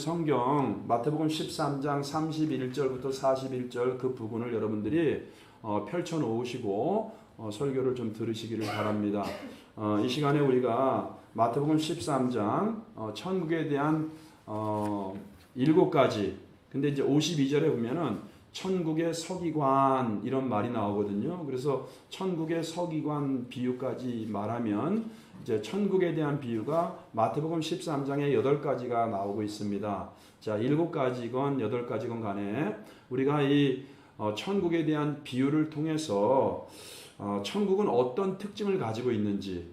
성경 마태복음 13장 31절부터 41절 그 부분을 여러분들이 펼쳐 놓으시고 설교를 좀 들으시기를 바랍니다. 이 시간에 우리가 마태복음 13장 천국에 대한 7가지, 근데 이제 52절에 보면은 천국의 서기관 이런 말이 나오거든요. 그래서 천국의 서기관 비유까지 말하면 이제 천국에 대한 비유가 마태복음 13장에 8가지가 나오고 있습니다. 자, 7가지건 8가지건 간에 우리가 이 천국에 대한 비유를 통해서 천국은 어떤 특징을 가지고 있는지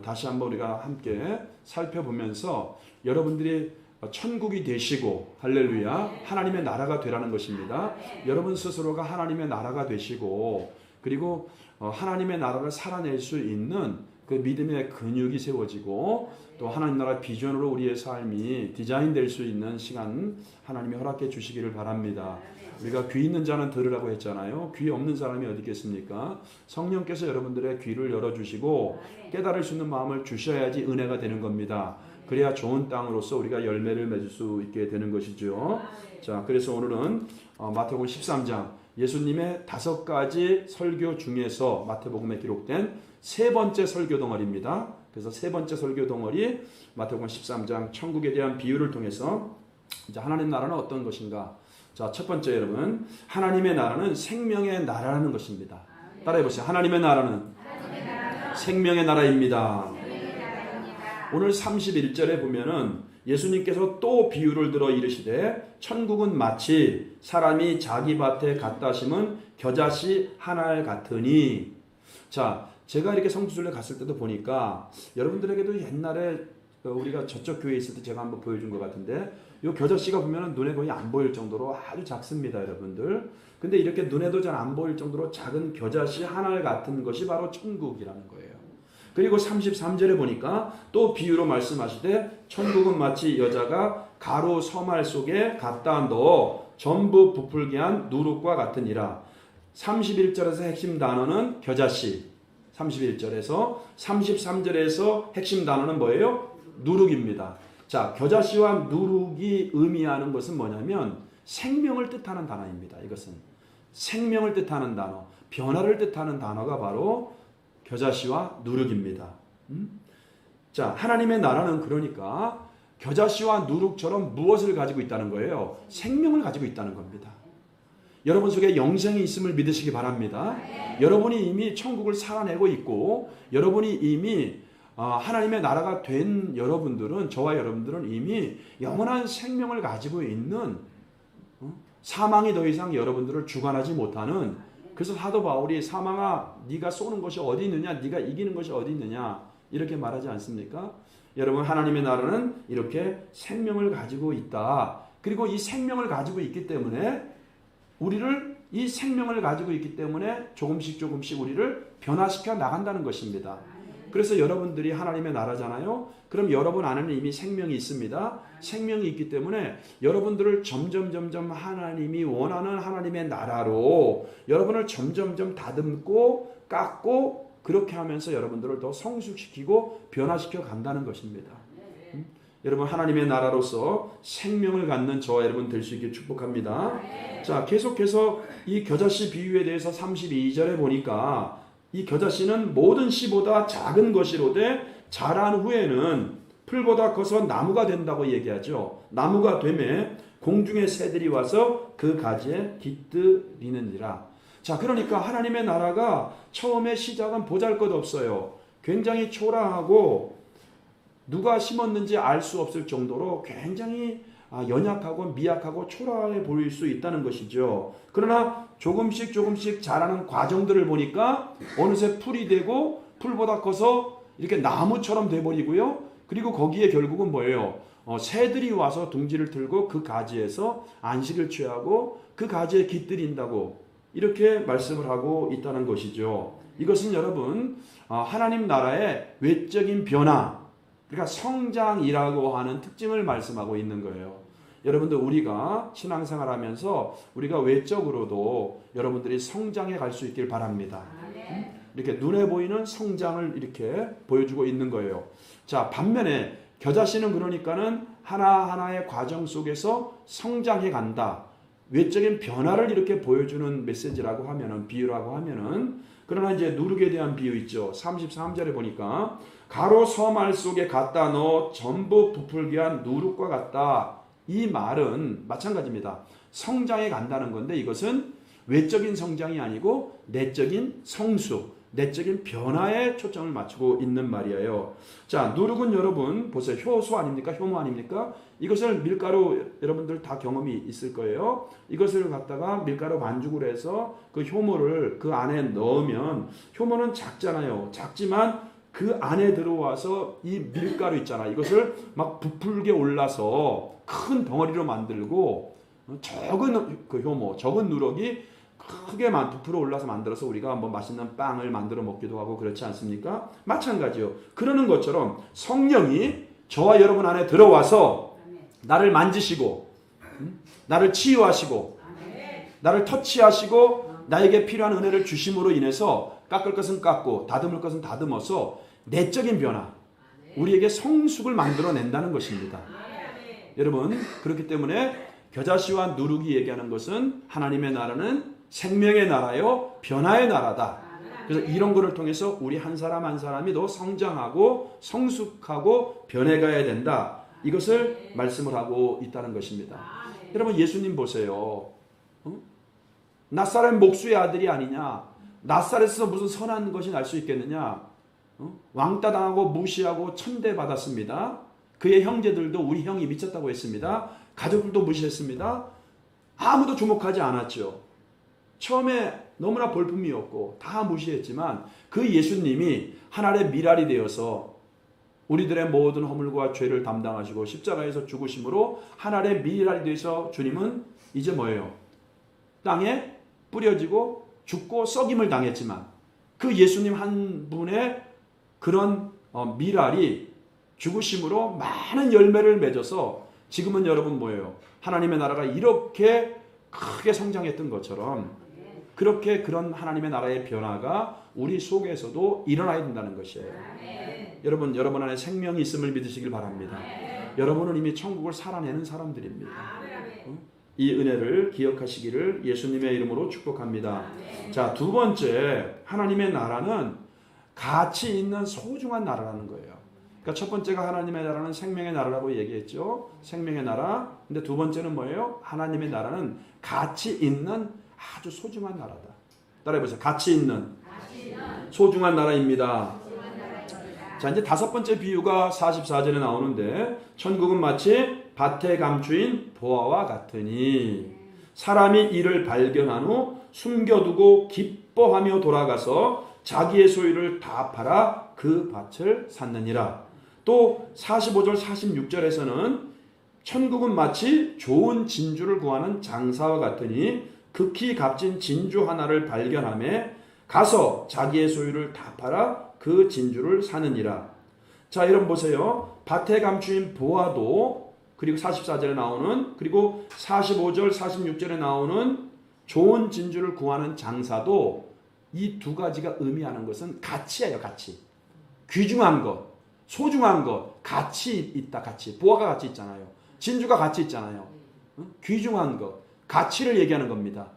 다시 한번 우리가 함께 살펴보면서 여러분들이 천국이 되시고 할렐루야 하나님의 나라가 되라는 것입니다. 여러분 스스로가 하나님의 나라가 되시고 그리고 하나님의 나라를 살아낼 수 있는 그 믿음의 근육이 세워지고 또 하나님 나라 비전으로 우리의 삶이 디자인될 수 있는 시간 하나님이 허락해 주시기를 바랍니다. 우리가 귀 있는 자는 들으라고 했잖아요. 귀 없는 사람이 어디 있겠습니까? 성령께서 여러분들의 귀를 열어주시고 깨달을 수 있는 마음을 주셔야지 은혜가 되는 겁니다. 그래야 좋은 땅으로서 우리가 열매를 맺을 수 있게 되는 것이죠. 자, 그래서 오늘은 마태복음 13장 예수님의 5가지 설교 중에서 마태복음에 기록된 3번째 설교 덩어리입니다. 그래서 3번째 설교 덩어리 마태복음 13장 천국에 대한 비유를 통해서 이제 하나님 나라는 어떤 것인가. 자, 첫 번째 여러분, 하나님의 나라는 생명의 나라라는 것입니다. 따라해 보세요. 하나님의 나라는 생명의 나라입니다. 오늘 31절에 보면은 예수님께서 또 비유를 들어 이르시되 천국은 마치 사람이 자기 밭에 갖다 심은 겨자씨 한 알 같으니. 자, 제가 이렇게 성지순례 갔을 때도 보니까 여러분들에게도 옛날에 우리가 저쪽 교회에 있을 때 제가 한번 보여준 것 같은데 이 겨자씨가 보면 눈에 거의 안 보일 정도로 아주 작습니다, 여러분들. 근데 이렇게 눈에도 잘 안 보일 정도로 작은 겨자씨 한 알 같은 것이 바로 천국이라는 거예요. 그리고 33절에 보니까 또 비유로 말씀하시되 천국은 마치 여자가 가루 서말 속에 갖다 넣어 전부 부풀게 한 누룩과 같으니라. 31절에서 핵심 단어는 겨자씨, 31절에서 33절에서 핵심 단어는 뭐예요? 누룩입니다. 자, 겨자씨와 누룩이 의미하는 것은 뭐냐면 생명을 뜻하는 단어입니다. 이것은 생명을 뜻하는 단어, 변화를 뜻하는 단어가 바로 겨자씨와 누룩입니다. 자, 하나님의 나라는 그러니까 겨자씨와 누룩처럼 무엇을 가지고 있다는 거예요? 생명을 가지고 있다는 겁니다. 여러분 속에 영생이 있음을 믿으시기 바랍니다. 여러분이 이미 천국을 살아내고 있고 여러분이 이미 하나님의 나라가 된 여러분들은, 저와 여러분들은 이미 영원한 생명을 가지고 있는, 사망이 더 이상 여러분들을 주관하지 못하는, 그래서 사도 바울이 사망아 네가 쏘는 것이 어디 있느냐, 네가 이기는 것이 어디 있느냐 이렇게 말하지 않습니까? 여러분, 하나님의 나라는 이렇게 생명을 가지고 있다. 그리고 이 생명을 가지고 있기 때문에 우리를, 이 생명을 가지고 있기 때문에 조금씩 우리를 변화시켜 나간다는 것입니다. 그래서 여러분들이 하나님의 나라잖아요. 그럼 여러분 안에는 이미 생명이 있습니다. 생명이 있기 때문에 여러분들을 점점 하나님이 원하는 하나님의 나라로 여러분을 점점 다듬고 깎고 그렇게 하면서 여러분들을 더 성숙시키고 변화시켜 간다는 것입니다. 여러분, 하나님의 나라로서 생명을 갖는 저와 여러분 될 수 있게 축복합니다. 자, 계속해서 이 겨자씨 비유에 대해서 32절에 보니까 이 겨자씨는 모든 씨보다 작은 것이로되 자란 후에는 풀보다 커서 나무가 된다고 얘기하죠. 나무가 되매 공중의 새들이 와서 그 가지에 깃들이느니라. 자, 그러니까 하나님의 나라가 처음에 시작은 보잘것없어요. 굉장히 초라하고 누가 심었는지 알 수 없을 정도로 굉장히 연약하고 미약하고 초라해 보일 수 있다는 것이죠. 그러나 조금씩 자라는 과정들을 보니까 어느새 풀이 되고 풀보다 커서 이렇게 나무처럼 돼버리고요. 그리고 거기에 결국은 뭐예요? 새들이 와서 둥지를 틀고 그 가지에서 안식을 취하고 그 가지에 깃들인다고 이렇게 말씀을 하고 있다는 것이죠. 이것은 여러분 하나님 나라의 외적인 변화, 그러니까 성장이라고 하는 특징을 말씀하고 있는 거예요. 여러분들, 우리가 신앙생활 하면서 우리가 외적으로도 여러분들이 성장해 갈 수 있길 바랍니다. 이렇게 눈에 보이는 성장을 이렇게 보여주고 있는 거예요. 자, 반면에 겨자씨는 그러니까는 하나하나의 과정 속에서 성장해 간다. 외적인 변화를 이렇게 보여주는 메시지라고 하면은, 비유라고 하면은, 그러나 이제 누룩에 대한 비유 있죠. 33절에 보니까 가로 서말 속에 갖다 넣어 전부 부풀게 한 누룩과 같다. 이 말은 마찬가지입니다. 성장해 간다는 건데 이것은 외적인 성장이 아니고 내적인 성수, 내적인 변화에 초점을 맞추고 있는 말이에요. 자, 누룩은 여러분 보세요. 효소 아닙니까? 효모 아닙니까? 이것을 밀가루 여러분들 다 경험이 있을 거예요. 이것을 갖다가 밀가루 반죽을 해서 그 효모를 그 안에 넣으면 효모는 작잖아요. 작지만 그 안에 들어와서 이 밀가루 있잖아. 이것을 막 부풀게 올라서 큰 덩어리로 만들고 적은 그 효모, 적은 누룩이 크게 부풀어 올라서 만들어서 우리가 뭐 맛있는 빵을 만들어 먹기도 하고 그렇지 않습니까? 마찬가지요. 그러는 것처럼 성령이 저와 여러분 안에 들어와서 나를 만지시고 나를 치유하시고 나를 터치하시고 나에게 필요한 은혜를 주심으로 인해서 깎을 것은 깎고 다듬을 것은 다듬어서 내적인 변화, 우리에게 성숙을 만들어낸다는 것입니다. 여러분, 그렇기 때문에 겨자씨와 누룩이 얘기하는 것은 하나님의 나라는 생명의 나라요, 변화의 나라다. 그래서 이런 것을 통해서 우리 한 사람 한 사람이 더 성장하고 성숙하고 변해가야 된다. 이것을 말씀을 하고 있다는 것입니다. 여러분, 예수님 보세요. 낫사렛 목수의 아들이 아니냐? 낫사렛에서 무슨 선한 것이 날 수 있겠느냐? 왕따 당하고 무시하고 천대받았습니다. 그의 형제들도 우리 형이 미쳤다고 했습니다. 가족들도 무시했습니다. 아무도 주목하지 않았죠. 처음에 너무나 볼품이었고 다 무시했지만 그 예수님이 하나님의 미랄이 되어서 우리들의 모든 허물과 죄를 담당하시고 십자가에서 죽으심으로 하나님의 미랄이 되어서 주님은 이제 뭐예요? 땅에 뿌려지고 죽고 썩임을 당했지만 그 예수님 한 분의 그런 미랄이 죽으심으로 많은 열매를 맺어서 지금은 여러분 뭐예요? 하나님의 나라가 이렇게 크게 성장했던 것처럼 그렇게 그런 하나님의 나라의 변화가 우리 속에서도 일어나야 된다는 것이에요. 여러분 안에 생명이 있음을 믿으시길 바랍니다. 여러분은 이미 천국을 살아내는 사람들입니다. 이 은혜를 기억하시기를 예수님의 이름으로 축복합니다. 자, 두 번째, 하나님의 나라는 가치 있는 소중한 나라라는 거예요. 그러니까 첫 번째가 하나님의 나라는 생명의 나라라고 얘기했죠. 생명의 나라. 근데 두 번째는 뭐예요? 하나님의 나라는 가치 있는 아주 소중한 나라다. 따라해보세요. 가치 있는 소중한 나라입니다. 자, 이제 다섯 번째 비유가 44절에 나오는데 천국은 마치 밭에 감추인 보화와 같으니 사람이 이를 발견한 후 숨겨두고 기뻐하며 돌아가서 자기의 소유를 다 팔아 그 밭을 샀느니라. 또 45절 46절에서는 천국은 마치 좋은 진주를 구하는 장사와 같으니 극히 값진 진주 하나를 발견하며 가서 자기의 소유를 다 팔아 그 진주를 사느니라. 자, 여러분 보세요. 밭에 감추인 보화도 그리고 44절에 나오는 그리고 45절 46절에 나오는 좋은 진주를 구하는 장사도 이 두 가지가 의미하는 것은 가치예요. 가치. 귀중한 것, 소중한 것, 가치 있다. 가치. 보화가 가치 있잖아요. 진주가 가치 있잖아요. 귀중한 것, 가치를 얘기하는 겁니다.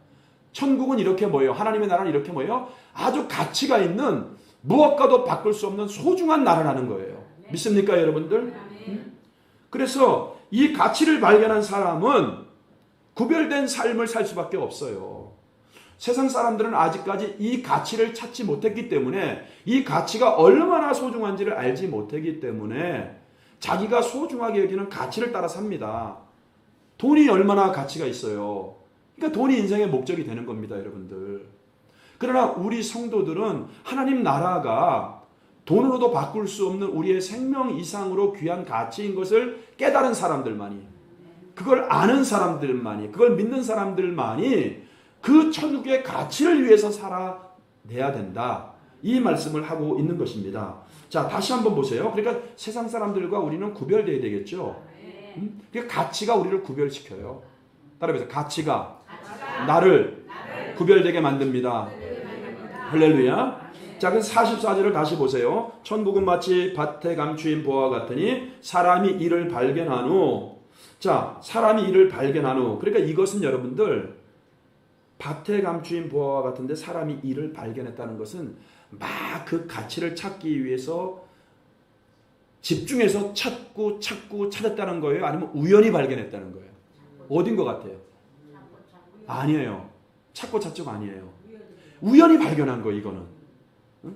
천국은 이렇게 뭐예요? 하나님의 나라는 이렇게 뭐예요? 아주 가치가 있는 무엇과도 바꿀 수 없는 소중한 나라라는 거예요. 믿습니까, 여러분들? 그래서 이 가치를 발견한 사람은 구별된 삶을 살 수밖에 없어요. 세상 사람들은 아직까지 이 가치를 찾지 못했기 때문에 이 가치가 얼마나 소중한지를 알지 못했기 때문에 자기가 소중하게 여기는 가치를 따라 삽니다. 돈이 얼마나 가치가 있어요. 그러니까 돈이 인생의 목적이 되는 겁니다, 여러분들. 그러나 우리 성도들은 하나님 나라가 돈으로도 바꿀 수 없는 우리의 생명 이상으로 귀한 가치인 것을 깨달은 사람들만이, 그걸 아는 사람들만이, 그걸 믿는 사람들만이 그 천국의 가치를 위해서 살아내야 된다. 이 말씀을 하고 있는 것입니다. 자, 다시 한번 보세요. 그러니까 세상 사람들과 우리는 구별되어야 되겠죠. 그러니까 가치가 우리를 구별시켜요. 따라해보세요. 가치가 나를 구별되게 만듭니다. 할렐루야. 자, 그래서 44절을 다시 보세요. 천국은 마치 밭에 감추인 보와 같으니 사람이 이를 발견한 후, 자, 사람이 이를 발견한 후, 그러니까 이것은 여러분들 밭에 감추인 보화와 같은데 사람이 이를 발견했다는 것은 막 그 가치를 찾기 위해서 집중해서 찾고 찾았다는 거예요? 아니면 우연히 발견했다는 거예요? 어딘 것 같아요? 아니에요. 찾고 찾고가 아니에요. 우연히 발견한 거 이거는. 응?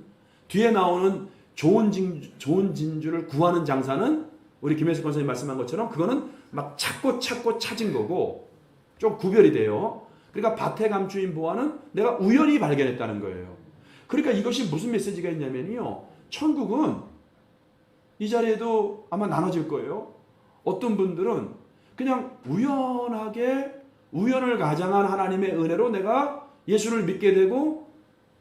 뒤에 나오는 좋은 진주를 구하는 장사는 우리 김혜숙 권사님 말씀한 것처럼 그거는 막 찾고 찾은 거고 좀 구별이 돼요. 그러니까 밭에 감추인 보화는 내가 우연히 발견했다는 거예요. 그러니까 이것이 무슨 메시지가 있냐면요. 천국은 이 자리에도 아마 나눠질 거예요. 어떤 분들은 그냥 우연을 가장한 하나님의 은혜로 내가 예수를 믿게 되고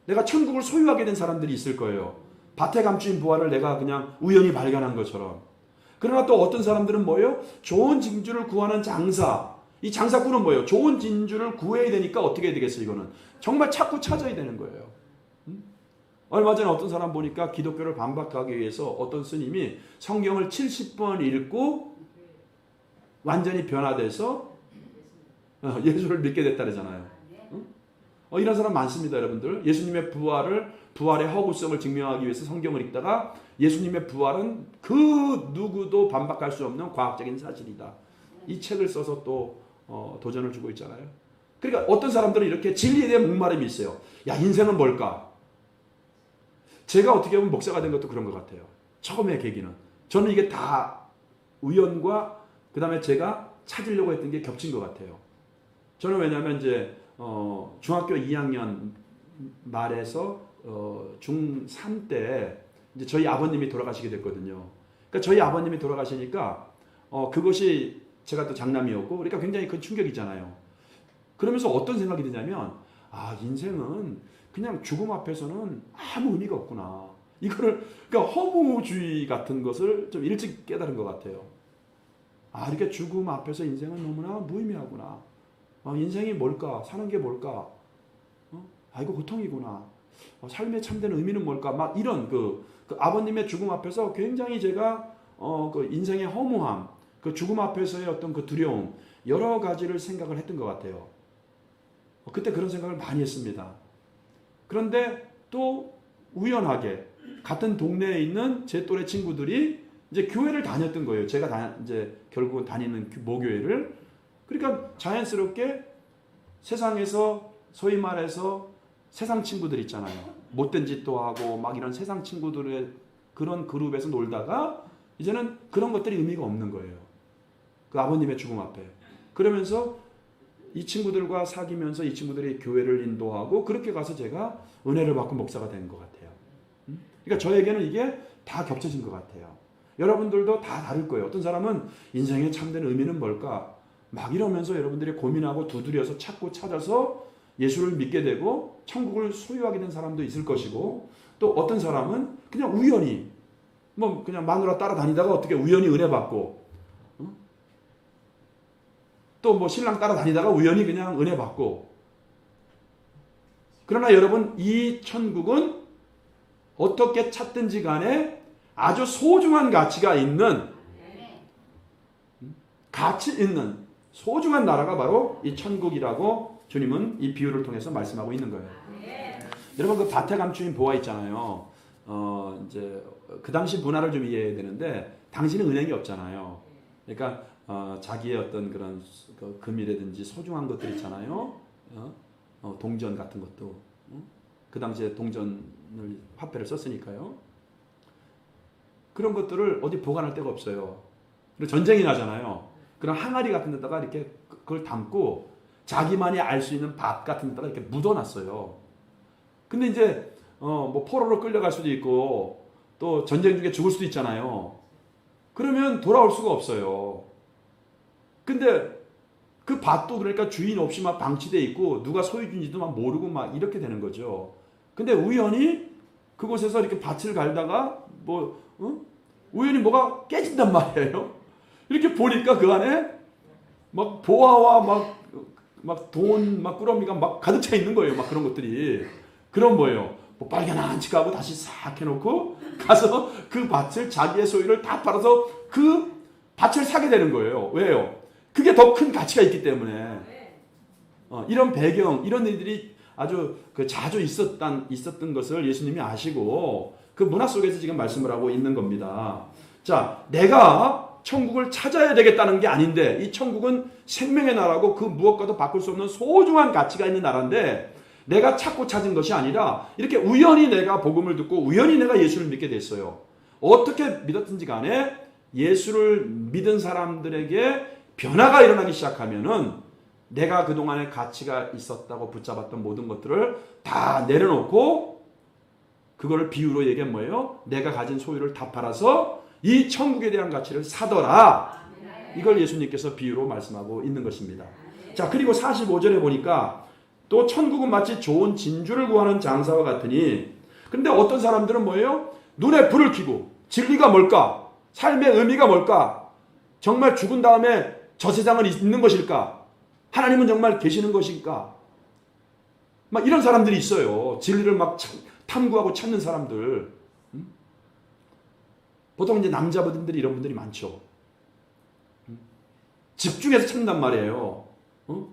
내가 천국을 소유하게 된 사람들이 있을 거예요. 밭에 감추인 보화를 내가 그냥 우연히 발견한 것처럼. 그러나 또 어떤 사람들은 뭐예요? 좋은 진주를 구하는 장사. 이 장사꾼은 뭐예요? 좋은 진주를 구해야 되니까 어떻게 해야 되겠어요? 이거는 정말 찾고 찾아야 되는 거예요. 얼마 전에 어떤 사람 보니까 기독교를 반박하기 위해서 어떤 스님이 성경을 70번 읽고 완전히 변화돼서 예수를 믿게 됐다 그러잖아요. 이런 사람 많습니다, 여러분들. 예수님의 부활의 허구성을 증명하기 위해서 성경을 읽다가 예수님의 부활은 그 누구도 반박할 수 없는 과학적인 사실이다. 이 책을 써서 또 도전을 주고 있잖아요. 그러니까 어떤 사람들은 이렇게 진리에 대한 목마름이 있어요. 야, 인생은 뭘까? 제가 어떻게 보면 목사가 된 것도 그런 것 같아요. 처음의 계기는. 저는 이게 다 우연과 그 다음에 제가 찾으려고 했던 게 겹친 것 같아요. 저는 왜냐하면 이제 중학교 2학년 말에서 중3 때 이제 저희 아버님이 돌아가시게 됐거든요. 그러니까 저희 아버님이 돌아가시니까 그것이 제가 또 장남이었고 그러니까 굉장히 큰 충격이잖아요. 그러면서 어떤 생각이 드냐면 인생은 그냥 죽음 앞에서는 아무 의미가 없구나. 이거를 그러니까 허무주의 같은 것을 좀 일찍 깨달은 것 같아요. 이렇게 죽음 앞에서 인생은 너무나 무의미하구나. 인생이 뭘까? 사는 게 뭘까? 이거 고통이구나. 삶의 참된 의미는 뭘까? 막 이런 그 아버님의 죽음 앞에서 굉장히 제가 그 인생의 허무함, 그 죽음 앞에서의 어떤 그 두려움, 여러 가지를 생각을 했던 것 같아요. 그때 그런 생각을 많이 했습니다. 그런데 또 우연하게 같은 동네에 있는 제 또래 친구들이 이제 교회를 다녔던 거예요. 제가 이제 결국은 다니는 모교회를. 그러니까 자연스럽게 세상에서 소위 말해서 세상 친구들 있잖아요. 못된 짓도 하고 막 이런 세상 친구들의 그런 그룹에서 놀다가 이제는 그런 것들이 의미가 없는 거예요. 그 아버님의 죽음 앞에. 그러면서 이 친구들과 사귀면서 이 친구들이 교회를 인도하고 그렇게 가서 제가 은혜를 받고 목사가 된 것 같아요. 그러니까 저에게는 이게 다 겹쳐진 것 같아요. 여러분들도 다 다를 거예요. 어떤 사람은 인생의 참된 의미는 뭘까? 막 이러면서 여러분들이 고민하고 두드려서 찾고 찾아서 예수를 믿게 되고 천국을 소유하게 된 사람도 있을 것이고 또 어떤 사람은 그냥 우연히 그냥 마누라 따라다니다가 어떻게 우연히 은혜 받고 또 신랑 따라다니다가 우연히 그냥 은혜 받고. 그러나 여러분 이 천국은 어떻게 찾든지 간에 아주 소중한 가치가 있는 소중한 나라가 바로 이 천국이라고 주님은 이 비유를 통해서 말씀하고 있는 거예요. 여러분 그 밭에 감추인 보화 있잖아요. 이제 그 당시 문화를 좀 이해해야 되는데 당시는 은행이 없잖아요. 그러니까 자기의 어떤 그런 금이라든지 소중한 것들 있잖아요. 동전 같은 것도 그 당시에 동전을 화폐를 썼으니까요. 그런 것들을 어디 보관할 데가 없어요. 그리고 전쟁이 나잖아요. 그런 항아리 같은 데다가 이렇게 그걸 담고 자기만이 알 수 있는 밭 같은 데다가 이렇게 묻어놨어요. 근데 이제 포로로 끌려갈 수도 있고 또 전쟁 중에 죽을 수도 있잖아요. 그러면 돌아올 수가 없어요. 근데 그 밭도 그러니까 주인 없이 막 방치돼 있고 누가 소유주인지도 막 모르고 막 이렇게 되는 거죠. 근데 우연히 그곳에서 이렇게 밭을 갈다가 우연히 뭐가 깨진단 말이에요. 이렇게 보니까 그 안에 막 보화와 막 돈, 막 꾸러미가 막 가득 차 있는 거예요. 막 그런 것들이. 그런 뭐예요? 뭐 발견한 척하고 다시 싹 해놓고 가서 그 밭을 자기의 소유를 다 팔아서 그 밭을 사게 되는 거예요. 왜요? 그게 더 큰 가치가 있기 때문에. 이런 배경, 이런 일들이 아주 자주 있었던 것을 예수님이 아시고 그 문화 속에서 지금 말씀을 하고 있는 겁니다. 자, 내가 천국을 찾아야 되겠다는 게 아닌데 이 천국은 생명의 나라고 그 무엇과도 바꿀 수 없는 소중한 가치가 있는 나라인데 내가 찾고 찾은 것이 아니라 이렇게 우연히 내가 복음을 듣고 우연히 내가 예수를 믿게 됐어요. 어떻게 믿었든지 간에 예수를 믿은 사람들에게 변화가 일어나기 시작하면은 내가 그동안에 가치가 있었다고 붙잡았던 모든 것들을 다 내려놓고 그거를 비유로 얘기하면 뭐예요? 내가 가진 소유를 다 팔아서 이 천국에 대한 가치를 사더라. 이걸 예수님께서 비유로 말씀하고 있는 것입니다. 자, 그리고 45절에 보니까 또 천국은 마치 좋은 진주를 구하는 장사와 같으니 근데 어떤 사람들은 뭐예요? 눈에 불을 켜고 진리가 뭘까? 삶의 의미가 뭘까? 정말 죽은 다음에 저 세상은 있는 것일까? 하나님은 정말 계시는 것일까? 막 이런 사람들이 있어요. 진리를 막 탐구하고 찾는 사람들. 보통 이제 남자분들이 이런 분들이 많죠. 집중해서 찾는단 말이에요.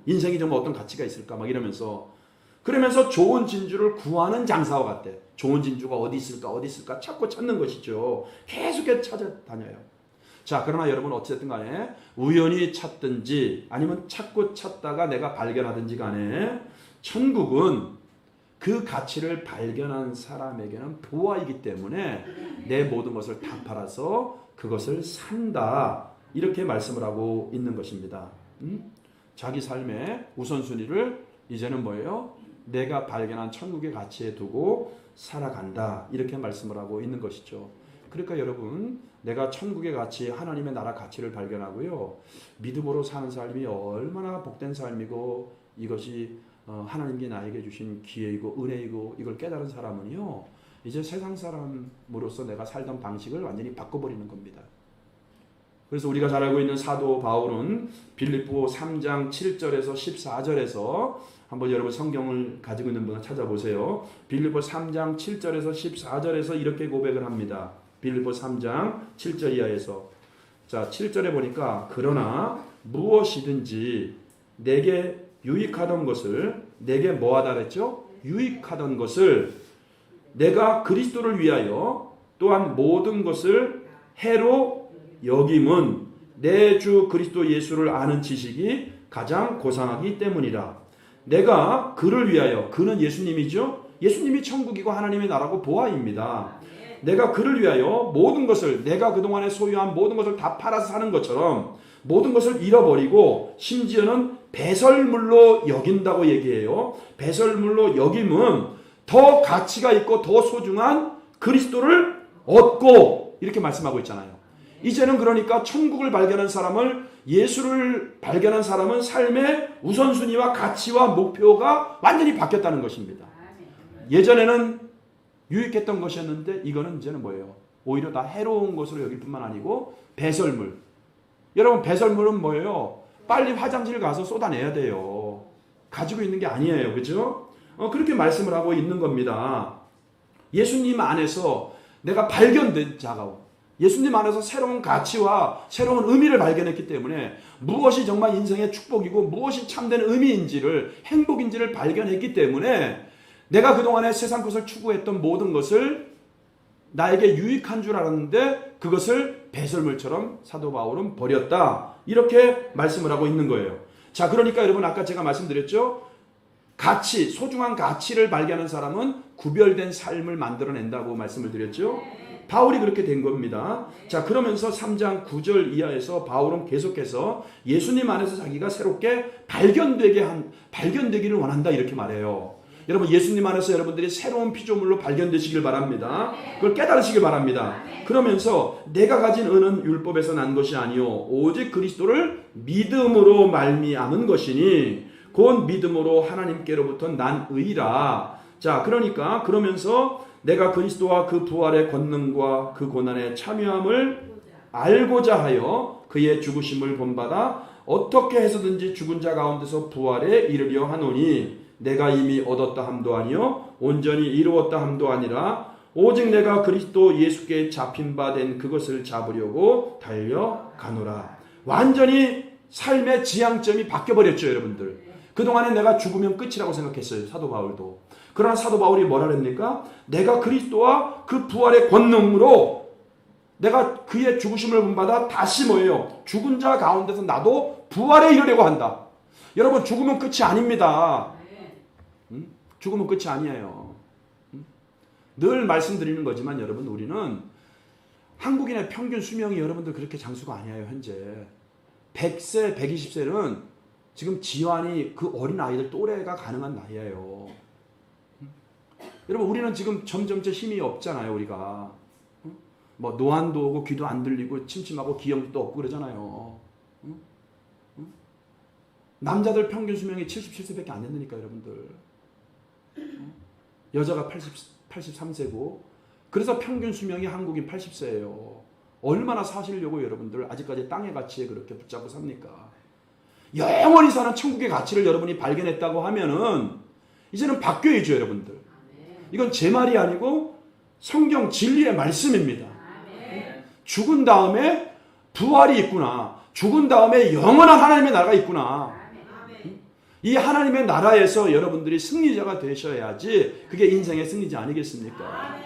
인생이 정말 어떤 가치가 있을까? 막 이러면서. 그러면서 좋은 진주를 구하는 장사와 같대. 좋은 진주가 어디 있을까 찾고 찾는 것이죠. 계속해서 찾아다녀요. 자, 그러나 여러분 어쨌든 간에 우연히 찾든지 아니면 찾고 찾다가 내가 발견하든지 간에 천국은 그 가치를 발견한 사람에게는 보화이기 때문에 내 모든 것을 다 팔아서 그것을 산다. 이렇게 말씀을 하고 있는 것입니다. 자기 삶의 우선순위를 이제는 뭐예요? 내가 발견한 천국의 가치에 두고 살아간다. 이렇게 말씀을 하고 있는 것이죠. 그러니까 여러분, 내가 천국의 가치, 하나님의 나라 가치를 발견하고요. 믿음으로 사는 삶이 얼마나 복된 삶이고 이것이 하나님께 나에게 주신 기회이고 은혜이고 이걸 깨달은 사람은요. 이제 세상 사람으로서 내가 살던 방식을 완전히 바꿔버리는 겁니다. 그래서 우리가 잘 알고 있는 사도 바울은 빌립보 3장 7절에서 14절에서 한번 여러분 성경을 가지고 있는 분은 찾아보세요. 빌립보 3장 7절에서 14절에서 이렇게 고백을 합니다. 빌립보 3장 7절 이하에서. 자, 7절에 보니까 그러나 무엇이든지 내게 유익하던 것을 내게 뭐하다 그랬죠? 유익하던 것을 내가 그리스도를 위하여 또한 모든 것을 해로 여김은 내 주 그리스도 예수를 아는 지식이 가장 고상하기 때문이라. 내가 그를 위하여, 그는 예수님이죠. 예수님이 천국이고 하나님의 나라고 보아입니다. 내가 그를 위하여 모든 것을, 내가 그동안에 소유한 모든 것을 다 팔아서 사는 것처럼 모든 것을 잃어버리고 심지어는 배설물로 여긴다고 얘기해요. 배설물로 여김은 더 가치가 있고 더 소중한 그리스도를 얻고 이렇게 말씀하고 있잖아요. 이제는 그러니까 천국을 발견한 사람을, 예수를 발견한 사람은 삶의 우선순위와 가치와 목표가 완전히 바뀌었다는 것입니다. 예전에는 유익했던 것이었는데 이거는 이제는 뭐예요? 오히려 다 해로운 것으로 여길 뿐만 아니고 배설물. 여러분, 배설물은 뭐예요? 빨리 화장실 가서 쏟아내야 돼요. 가지고 있는 게 아니에요. 그죠? 그렇게 말씀을 하고 있는 겁니다. 예수님 안에서 내가 발견된 자가, 예수님 안에서 새로운 가치와 새로운 의미를 발견했기 때문에 무엇이 정말 인생의 축복이고 무엇이 참된 의미인지를, 행복인지를 발견했기 때문에 내가 그동안에 세상 것을 추구했던 모든 것을 나에게 유익한 줄 알았는데 그것을 배설물처럼 사도 바울은 버렸다. 이렇게 말씀을 하고 있는 거예요. 자, 그러니까 여러분 아까 제가 말씀드렸죠. 가치, 소중한 가치를 발견하는 사람은 구별된 삶을 만들어낸다고 말씀을 드렸죠. 바울이 그렇게 된 겁니다. 자, 그러면서 3장 9절 이하에서 바울은 계속해서 예수님 안에서 자기가 새롭게 발견되기를 원한다 이렇게 말해요. 여러분, 예수님 안에서 여러분들이 새로운 피조물로 발견되시길 바랍니다. 그걸 깨달으시길 바랍니다. 그러면서 내가 가진 의는 율법에서 난 것이 아니요 오직 그리스도를 믿음으로 말미암은 것이니 곧 믿음으로 하나님께로부터 난 의라. 자, 그러니까 그러면서 내가 그리스도와 그 부활의 권능과 그 고난의 참여함을 알고자 하여 그의 죽으심을 본받아 어떻게 해서든지 죽은 자 가운데서 부활에 이르려 하노니. 내가 이미 얻었다 함도 아니요 온전히 이루었다 함도 아니라 오직 내가 그리스도 예수께 잡힌 바 된 그것을 잡으려고 달려가노라. 완전히 삶의 지향점이 바뀌어버렸죠, 여러분들. 그동안에 내가 죽으면 끝이라고 생각했어요, 사도 바울도. 그러나 사도 바울이 뭐라 그랬습니까? 내가 그리스도와 그 부활의 권능으로 내가 그의 죽으심을 본받아 다시 뭐예요? 죽은 자 가운데서 나도 부활에 이르려고 한다. 여러분, 죽으면 끝이 아닙니다. 죽으면 끝이 아니에요. 늘 말씀드리는 거지만 여러분, 우리는 한국인의 평균 수명이 여러분들 그렇게 장수가 아니에요. 현재 100세, 120세는 지금 지환이 그 어린 아이들 또래가 가능한 나이예요. 여러분, 우리는 지금 점점 힘이 없잖아요. 우리가 뭐 노안도 오고 귀도 안 들리고 침침하고 기억도 없고 그러잖아요. 남자들 평균 수명이 77세밖에 안 된다니까 여러분들. 여자가 83세고 그래서 평균 수명이 한국인 80세예요. 얼마나 사시려고 여러분들 아직까지 땅의 가치에 그렇게 붙잡고 삽니까? 영원히 사는 천국의 가치를 여러분이 발견했다고 하면은 이제는 바뀌어야죠, 여러분들. 이건 제 말이 아니고 성경 진리의 말씀입니다. 죽은 다음에 부활이 있구나. 죽은 다음에 영원한 하나님의 나라가 있구나. 이 하나님의 나라에서 여러분들이 승리자가 되셔야지 그게 인생의 승리자 아니겠습니까?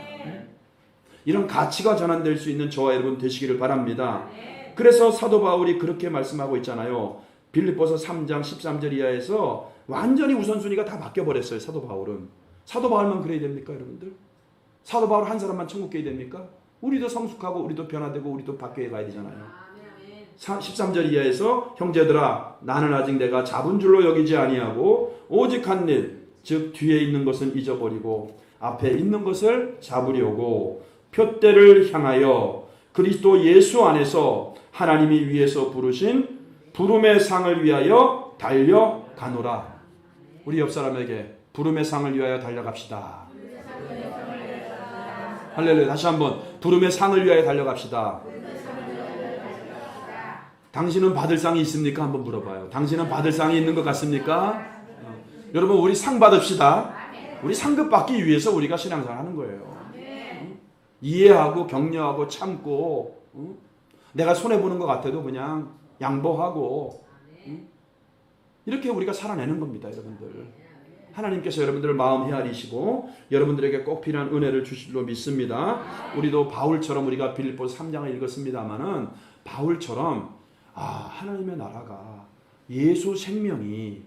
이런 가치가 전환될 수 있는 저와 여러분 되시기를 바랍니다. 그래서 사도 바울이 그렇게 말씀하고 있잖아요. 빌립보서 3장 13절 이하에서 완전히 우선순위가 다 바뀌어버렸어요. 사도 바울은. 사도 바울만 그래야 됩니까, 여러분들? 사도 바울 한 사람만 천국 가야 됩니까? 우리도 성숙하고 우리도 변화되고 우리도 바뀌어 가야 되잖아요. 13절 이하에서 형제들아 나는 아직 내가 잡은 줄로 여기지 아니하고 오직 한 일 즉 뒤에 있는 것은 잊어버리고 앞에 있는 것을 잡으려고 표대를 향하여 그리스도 예수 안에서 하나님이 위에서 부르신 부름의 상을 위하여 달려가노라. 우리 옆 사람에게 부름의 상을 위하여 달려갑시다. 할렐루야. 다시 한번 부름의 상을 위하여 달려갑시다. 당신은 받을 상이 있습니까? 한번 물어봐요. 당신은 받을 상이 있는 것 같습니까? 여러분, 우리 상 받읍시다. 우리 상급 받기 위해서 우리가 신앙생활 하는 거예요. 이해하고 격려하고 참고 내가 손해보는 것 같아도 그냥 양보하고 이렇게 우리가 살아내는 겁니다, 여러분들. 하나님께서 여러분들을 마음 헤아리시고 여러분들에게 꼭 필요한 은혜를 주실 줄 믿습니다. 우리도 바울처럼 우리가 빌립보서 3장을 읽었습니다마는 바울처럼 하나님의 나라가 예수 생명이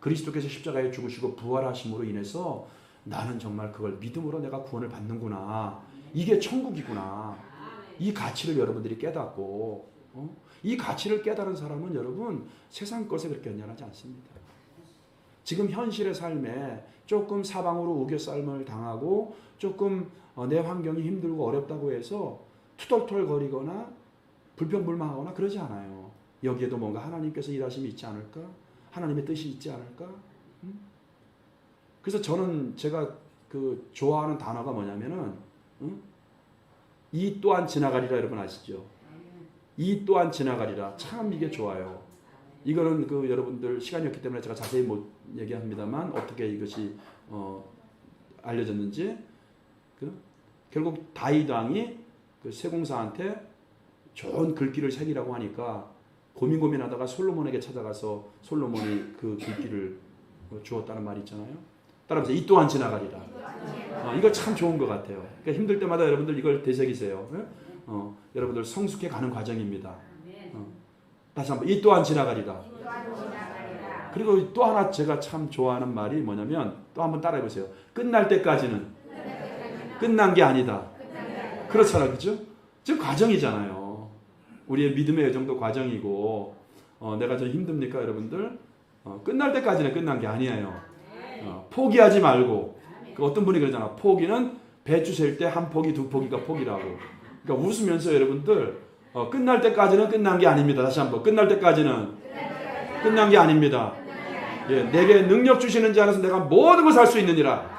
그리스도께서 십자가에 죽으시고 부활하심으로 인해서 나는 정말 그걸 믿음으로 내가 구원을 받는구나. 이게 천국이구나. 이 가치를 여러분들이 깨닫고 이 가치를 깨달은 사람은 여러분 세상 것에 그렇게 연연하지 않습니다. 지금 현실의 삶에 조금 사방으로 우겨싸임을 당하고 조금 내 환경이 힘들고 어렵다고 해서 투덜투덜거리거나 불평불만하거나 그러지 않아요. 여기에도 뭔가 하나님께서 일하심이 있지 않을까? 하나님의 뜻이 있지 않을까? 그래서 저는 제가 좋아하는 단어가 뭐냐면은 이 또한 지나가리라. 여러분 아시죠? 이 또한 지나가리라. 참 이게 좋아요. 이거는 여러분들 시간이 없기 때문에 제가 자세히 못 얘기합니다만 어떻게 이것이 알려졌는지 결국 다윗 왕이 세공사한테 좋은 글귀를 새기라고 하니까 고민하다가 솔로몬에게 찾아가서 솔로몬이 그 글귀를 주었다는 말이 있잖아요. 따라서 이 또한 지나가리라. 이거 참 좋은 것 같아요. 그러니까 힘들 때마다 여러분들 이걸 되새기세요. 여러분들 성숙해 가는 과정입니다. 다시 한번 이 또한 지나가리라. 그리고 또 하나 제가 참 좋아하는 말이 뭐냐면 또 한번 따라해보세요. 끝날 때까지는 끝난 게 아니다. 그렇잖아요. 그렇죠? 지금 과정이잖아요. 우리의 믿음의 여정도 과정이고 내가 좀 힘듭니까 여러분들? 끝날 때까지는 끝난 게 아니에요. 포기하지 말고 어떤 분이 그러잖아. 포기는 배추 셀 때 한 포기 두 포기가 포기라고. 그러니까 웃으면서 여러분들 끝날 때까지는 끝난 게 아닙니다. 다시 한번 끝날 때까지는 끝난 게 아닙니다. 예, 내게 능력 주시는 자 안에서 내가 모든 것을 할 수 있느니라.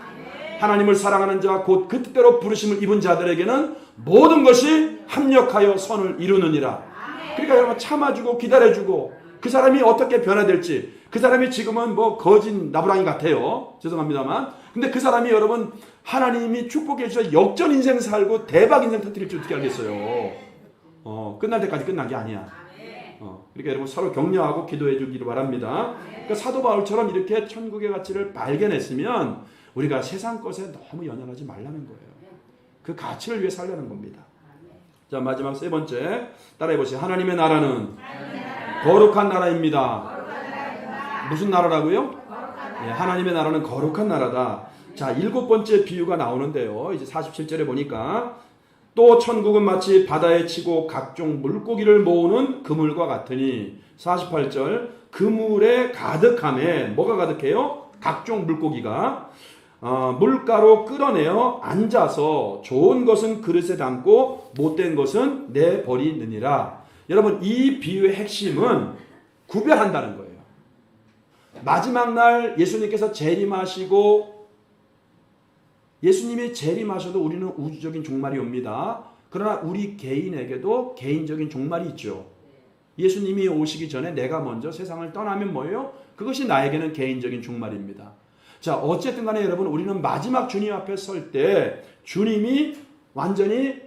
하나님을 사랑하는 자 곧 그 뜻대로 부르심을 입은 자들에게는 모든 것이 합력하여 선을 이루느니라. 그러니까 여러분 참아주고 기다려주고 그 사람이 어떻게 변화될지, 그 사람이 지금은 뭐 거진 나부랑이 같아요. 죄송합니다만. 근데 그 사람이 여러분 하나님이 축복해 주셔서 역전 인생 살고 대박 인생 터뜨릴지 어떻게 알겠어요. 끝날 때까지 끝난 게 아니야. 그러니까 여러분 서로 격려하고 기도해 주기를 바랍니다. 그러니까 사도 바울처럼 이렇게 천국의 가치를 발견했으면 우리가 세상 것에 너무 연연하지 말라는 거예요. 그 가치를 위해 살려는 겁니다. 자, 마지막 세 번째 따라해 보세요. 하나님의 나라는 거룩한 나라입니다. 무슨 나라라고요? 네, 하나님의 나라는 거룩한 나라다. 자, 일곱 번째 비유가 나오는데요. 이제 47절에 보니까 또 천국은 마치 바다에 치고 각종 물고기를 모으는 그물과 같으니 48절 그물에 가득함에 뭐가 가득해요? 각종 물고기가 물가로 끌어내어 앉아서 좋은 것은 그릇에 담고 못된 것은 내버리느니라. 여러분 이 비유의 핵심은 구별한다는 거예요. 마지막 날 예수님께서 재림하시고 예수님이 재림하셔도 우리는 우주적인 종말이 옵니다. 그러나 우리 개인에게도 개인적인 종말이 있죠. 예수님이 오시기 전에 내가 먼저 세상을 떠나면 뭐예요? 그것이 나에게는 개인적인 종말입니다. 자, 어쨌든 간에 여러분 우리는 마지막 주님 앞에 설 때 주님이 완전히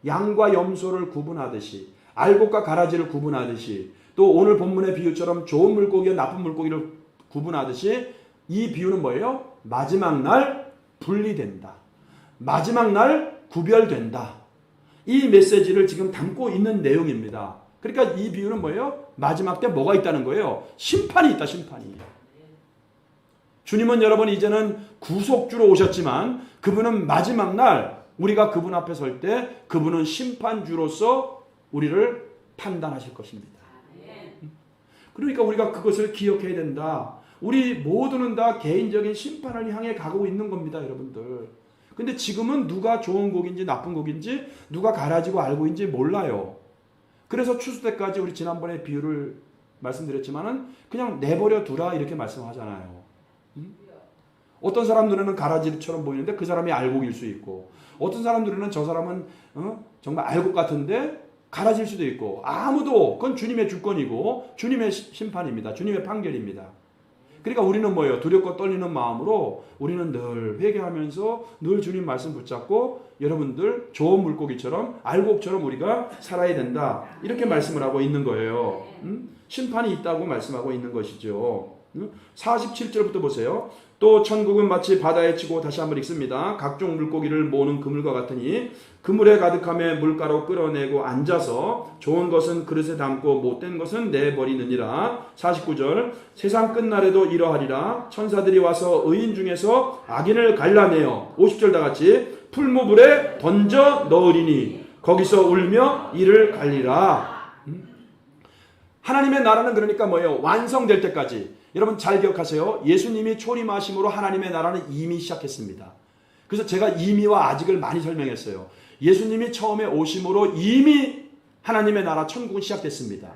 양과 염소를 구분하듯이 알곡과 가라지를 구분하듯이 또 오늘 본문의 비유처럼 좋은 물고기와 나쁜 물고기를 구분하듯이 이 비유는 뭐예요? 마지막 날 분리된다. 마지막 날 구별된다. 이 메시지를 지금 담고 있는 내용입니다. 그러니까 이 비유는 뭐예요? 마지막 때 뭐가 있다는 거예요? 심판이 있다. 심판이. 주님은 여러분 이제는 구속주로 오셨지만 그분은 마지막 날 우리가 그분 앞에 설 때 그분은 심판주로서 우리를 판단하실 것입니다. 그러니까 우리가 그것을 기억해야 된다. 우리 모두는 다 개인적인 심판을 향해 가고 있는 겁니다, 여러분들. 근데 지금은 누가 좋은 곡인지 나쁜 곡인지 누가 가라지고 알고인지 몰라요. 그래서 추수 때까지 우리 지난번에 비유를 말씀드렸지만은 그냥 내버려 두라 이렇게 말씀하잖아요. 어떤 사람 눈에는 가라지처럼 보이는데 그 사람이 알곡일 수 있고 어떤 사람 눈에는 저 사람은 정말 알곡 같은데 가라질 수도 있고 아무도 그건 주님의 주권이고 주님의 심판입니다. 주님의 판결입니다. 그러니까 우리는 뭐예요? 두렵고 떨리는 마음으로 우리는 늘 회개하면서 늘 주님 말씀 붙잡고 여러분들 좋은 물고기처럼 알곡처럼 우리가 살아야 된다. 이렇게 말씀을 하고 있는 거예요. 심판이 있다고 말씀하고 있는 것이죠. 47절부터 보세요. 또 천국은 마치 바다에 치고 다시 한번 읽습니다. 각종 물고기를 모으는 그물과 같으니 그물에 가득함에 물가로 끌어내고 앉아서 좋은 것은 그릇에 담고 못된 것은 내버리느니라. 49절 세상 끝날에도 이러하리라. 천사들이 와서 의인 중에서 악인을 갈라내어 50절 다같이 풀무불에 던져 넣으리니 거기서 울며 이를 갈리라. 하나님의 나라는 그러니까 뭐예요? 완성될 때까지. 여러분 잘 기억하세요. 예수님이 초림하심으로 하나님의 나라는 이미 시작했습니다. 그래서 제가 이미와 아직을 많이 설명했어요. 예수님이 처음에 오심으로 이미 하나님의 나라 천국은 시작됐습니다.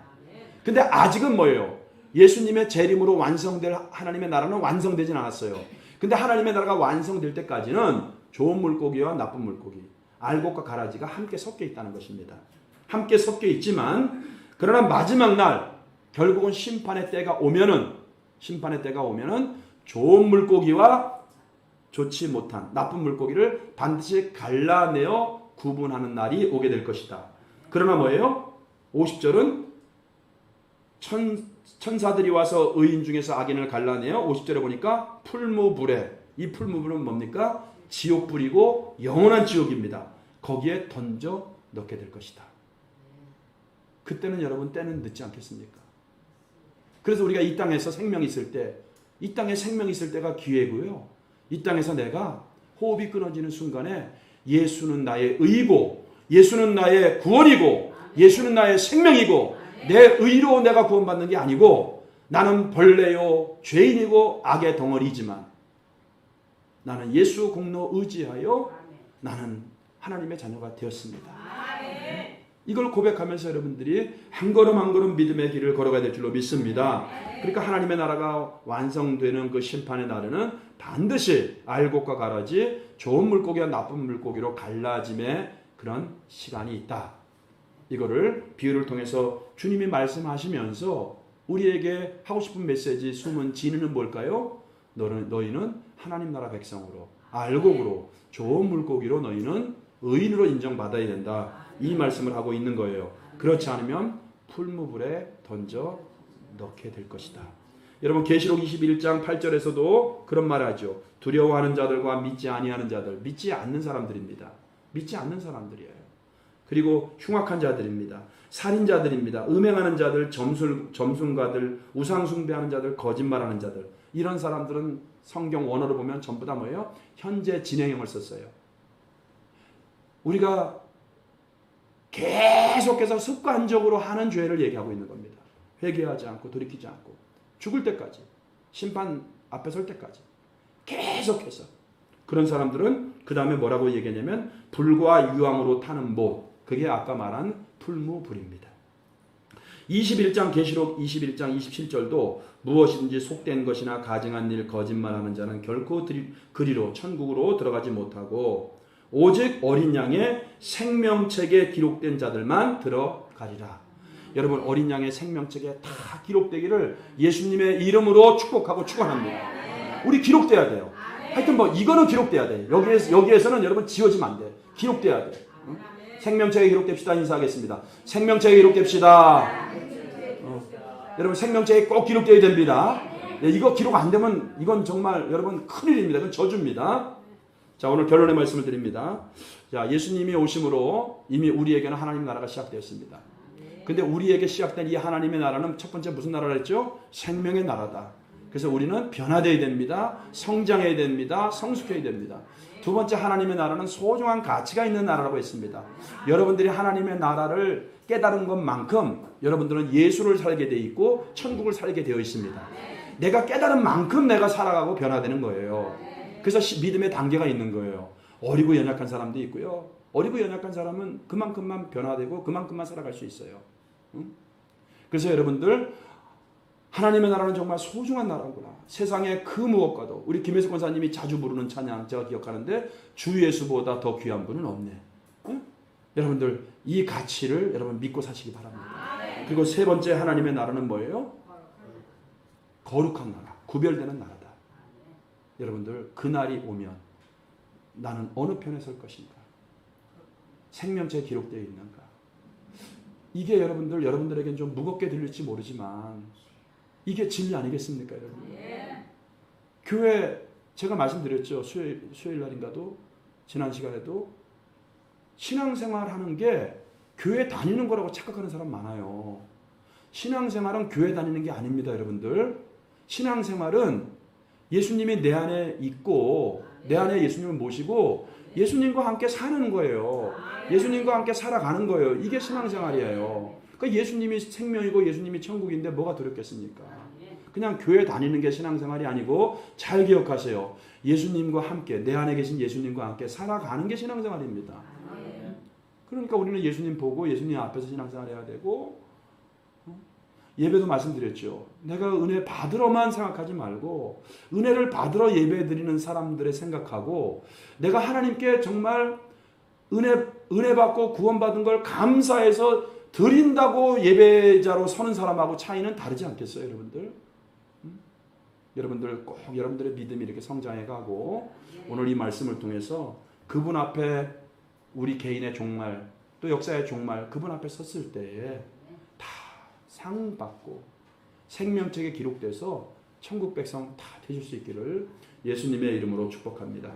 근데 아직은 뭐예요? 예수님의 재림으로 완성될 하나님의 나라는 완성되진 않았어요. 근데 하나님의 나라가 완성될 때까지는 좋은 물고기와 나쁜 물고기, 알곡과 가라지가 함께 섞여 있다는 것입니다. 함께 섞여 있지만 그러나 마지막 날 결국은 심판의 때가 오면은 좋은 물고기와 좋지 못한 나쁜 물고기를 반드시 갈라내어 구분하는 날이 오게 될 것이다. 그러나 뭐예요? 50절은 천사들이 와서 의인 중에서 악인을 갈라내어 50절에 보니까 풀무불에, 이 풀무불은 뭡니까? 지옥불이고 영원한 지옥입니다. 거기에 던져 넣게 될 것이다. 그때는 여러분 때는 늦지 않겠습니까? 그래서 우리가 이 땅에서 생명이 있을 때, 이 땅에 생명이 있을 때가 기회고요. 이 땅에서 내가 호흡이 끊어지는 순간에 예수는 나의 의고, 예수는 나의 구원이고, 예수는 나의 생명이고, 내 의로 내가 구원받는 게 아니고 나는 벌레요, 죄인이고 악의 덩어리지만 나는 예수 공로 의지하여 나는 하나님의 자녀가 되었습니다. 이걸 고백하면서 여러분들이 한 걸음 한 걸음 믿음의 길을 걸어가야 될 줄로 믿습니다. 그러니까 하나님의 나라가 완성되는 그 심판의 날에는 반드시 알곡과 가라지, 좋은 물고기와 나쁜 물고기로 갈라짐의 그런 시간이 있다. 이거를 비유를 통해서 주님이 말씀하시면서 우리에게 하고 싶은 메시지 숨은 진리는 뭘까요? 너희는 하나님 나라 백성으로 알곡으로 좋은 물고기로 너희는 의인으로 인정받아야 된다. 이 말씀을 하고 있는 거예요. 그렇지 않으면 풀무불에 던져 넣게 될 것이다. 여러분 계시록 21장 8절에서도 그런 말을 하죠. 두려워하는 자들과 믿지 아니하는 자들, 믿지 않는 사람들입니다. 믿지 않는 사람들이에요. 그리고 흉악한 자들입니다. 살인자들입니다. 음행하는 자들, 점술가들, 우상숭배하는 자들, 거짓말하는 자들. 이런 사람들은 성경 원어로 보면 전부 다 뭐예요? 현재 진행형을 썼어요. 우리가 계속해서 습관적으로 하는 죄를 얘기하고 있는 겁니다. 회개하지 않고 돌이키지 않고 죽을 때까지, 심판 앞에 설 때까지 계속해서. 그런 사람들은 그 다음에 뭐라고 얘기하냐면 불과 유황으로 타는 못, 그게 아까 말한 풀무불입니다. 21장 계시록 21장 27절도 무엇이든지 속된 것이나 가증한 일, 거짓말하는 자는 결코 그리로 천국으로 들어가지 못하고 오직 어린 양의 생명책에 기록된 자들만 들어가리라. 여러분 어린 양의 생명책에 다 기록되기를 예수님의 이름으로 축복하고 축원합니다. 우리 기록돼야 돼요. 하여튼 뭐 이거는 기록돼야 돼. 여기에서는 여러분 지워지면 안 돼. 기록돼야 돼. 응? 생명책에 기록됩시다. 인사하겠습니다. 생명책에 기록됩시다. 여러분 생명책에 꼭 기록돼야 됩니다. 이거 기록 안 되면 이건 정말 여러분 큰일입니다. 이건 저주입니다. 자, 오늘 결론의 말씀을 드립니다. 자, 예수님이 오심으로 이미 우리에게는 하나님 나라가 시작되었습니다. 근데 우리에게 시작된 이 하나님의 나라는 첫 번째 무슨 나라라 했죠? 생명의 나라다. 그래서 우리는 변화되어야 됩니다. 성장해야 됩니다. 성숙해야 됩니다. 두 번째 하나님의 나라는 소중한 가치가 있는 나라라고 했습니다. 여러분들이 하나님의 나라를 깨달은 것만큼 여러분들은 예수를 살게 되어 있고 천국을 살게 되어 있습니다. 내가 깨달은 만큼 내가 살아가고 변화되는 거예요. 그래서 믿음의 단계가 있는 거예요. 어리고 연약한 사람도 있고요. 어리고 연약한 사람은 그만큼만 변화되고 그만큼만 살아갈 수 있어요. 응? 그래서 여러분들 하나님의 나라는 정말 소중한 나라구나. 세상의 그 무엇과도 우리 김혜숙 권사님이 자주 부르는 찬양 제가 기억하는데 주 예수보다 더 귀한 분은 없네. 응? 여러분들 이 가치를 여러분 믿고 사시기 바랍니다. 그리고 세 번째 하나님의 나라는 뭐예요? 거룩한 나라, 구별되는 나라다. 여러분들 그날이 오면 나는 어느 편에 설 것인가? 생명체에 기록되어 있는가? 이게 여러분들에겐 좀 무겁게 들릴지 모르지만 이게 진리 아니겠습니까, 여러분? 교회 제가 말씀드렸죠. 수요일 날인가도 지난 시간에도 신앙생활 하는 게 교회 다니는 거라고 착각하는 사람 많아요. 신앙생활은 교회 다니는 게 아닙니다, 여러분들. 신앙생활은 예수님이 내 안에 있고 내 안에 예수님을 모시고 예수님과 함께 사는 거예요. 예수님과 함께 살아가는 거예요. 이게 신앙생활이에요. 그러니까 예수님이 생명이고 예수님이 천국인데 뭐가 두렵겠습니까? 그냥 교회 다니는 게 신앙생활이 아니고 잘 기억하세요. 예수님과 함께 내 안에 계신 예수님과 함께 살아가는 게 신앙생활입니다. 그러니까 우리는 예수님 보고 예수님 앞에서 신앙생활 해야 되고 예배도 말씀드렸죠. 내가 은혜 받으러만 생각하지 말고 은혜를 받으러 예배 드리는 사람들의 생각하고 내가 하나님께 정말 은혜 받고 구원받은 걸 감사해서 드린다고 예배자로 서는 사람하고 차이는 다르지 않겠어요, 여러분들? 여러분들 꼭 여러분들의 믿음이 이렇게 성장해가고 오늘 이 말씀을 통해서 그분 앞에 우리 개인의 종말 또 역사의 종말 그분 앞에 섰을 때에 다 상 받고 생명책에 기록돼서 천국 백성 다 되실 수 있기를 예수님의 이름으로 축복합니다.